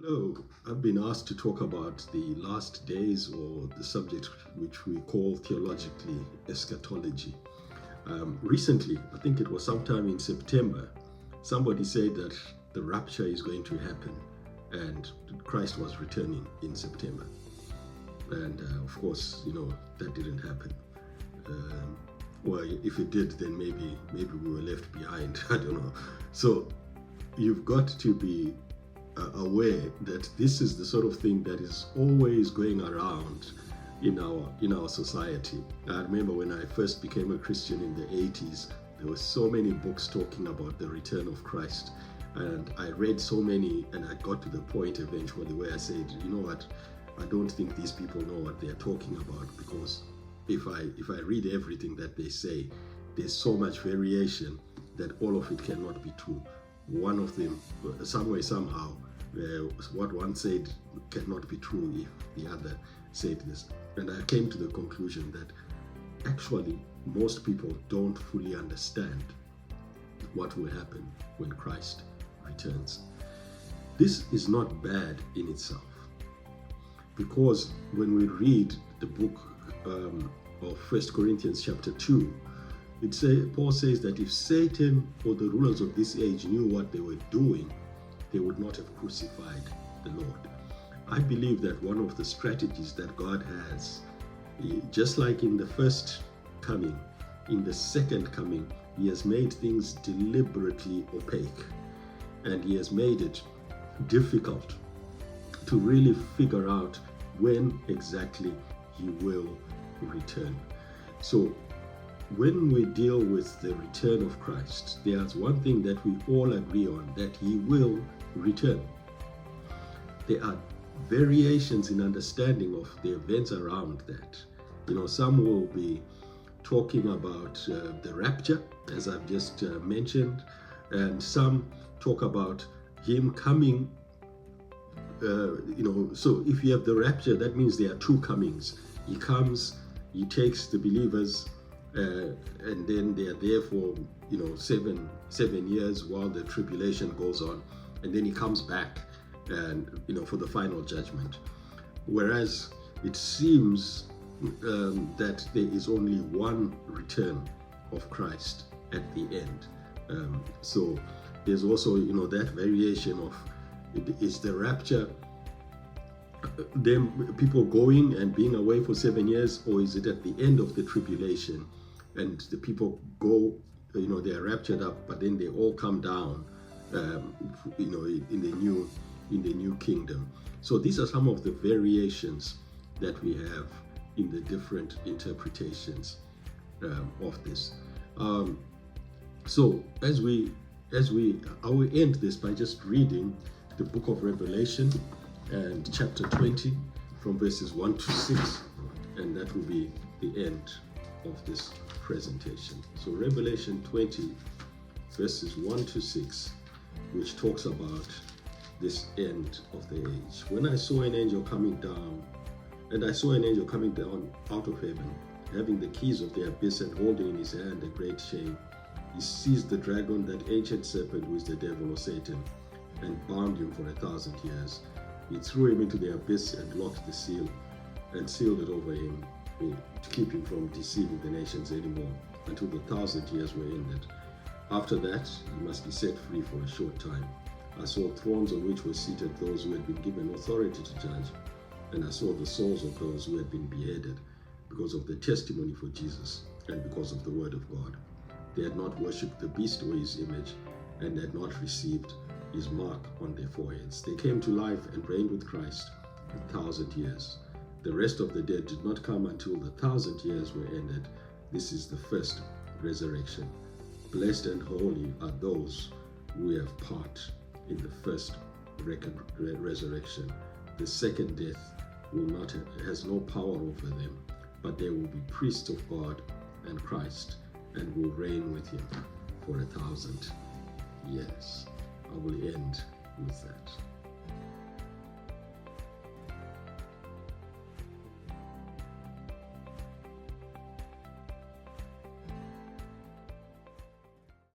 Hello, I've been asked to talk about the last days, or the subject which we call theologically eschatology. Recently, I think it was sometime in September, somebody said that the rapture is going to happen and Christ was returning in September. And of course, that didn't happen. Well, if it did, then maybe we were left behind. I don't know. So you've got to be aware that this is the sort of thing that is always going around in our society. I remember when I first became a Christian in the 80s, there were so many books talking about the return of Christ, and I read so many, and I got to the point eventually where I said, you know what, I don't think these people know what they're talking about, because if I read everything that they say, there's so much variation that all of it cannot be true. One of them, some way, somehow, what one said cannot be true if the other said this. And I came to the conclusion that actually most people don't fully understand what will happen when Christ returns. This is not bad in itself, because when we read the book of 1 Corinthians chapter 2, Paul says that if Satan or the rulers of this age knew what they were doing, they would not have crucified the Lord. I believe that one of the strategies that God has, just like in the first coming, in the second coming, he has made things deliberately opaque, and he has made it difficult to really figure out when exactly he will return. So when we deal with the return of Christ, there's one thing that we all agree on, that he will return. There are variations in understanding of the events around that. Some will be talking about the rapture, as I've just mentioned, and some talk about him coming. So if you have the rapture, that means there are two comings. He comes, he takes the believers, and then they are there for 7 years while the tribulation goes on, and then he comes back and for the final judgment. Whereas it seems that there is only one return of Christ at the end. So there's also that variation of, is the rapture them people going and being away for 7 years, or is it at the end of the tribulation and the people go, they are raptured up, but then they all come down, in the new kingdom. So these are some of the variations that we have in the different interpretations of this. So I will end this by just reading the book of Revelation and chapter 20 from verses 1 to 6, and that will be the end of this presentation. So Revelation 20 verses 1 to 6, which talks about this end of the age. When I saw an angel coming down, and I saw an angel coming down out of heaven, having the keys of the abyss, and holding in his hand a great chain. He seized the dragon, that ancient serpent who is the devil or Satan, and bound him for 1,000 years. He threw him into the abyss and locked the seal and sealed it over him, to keep him from deceiving the nations anymore, until the 1,000 years were ended. After that, he must be set free for a short time. I saw thrones on which were seated those who had been given authority to judge, and I saw the souls of those who had been beheaded because of the testimony for Jesus and because of the word of God. They had not worshipped the beast or his image, and had not received his mark on their foreheads. They came to life and reigned with Christ 1,000 years. The rest of the dead did not come until the 1,000 years were ended. This is the first resurrection. Blessed and holy are those who have part in the first resurrection. The second death has no power over them, but they will be priests of God and Christ, and will reign with him for 1,000 years. I will end with that.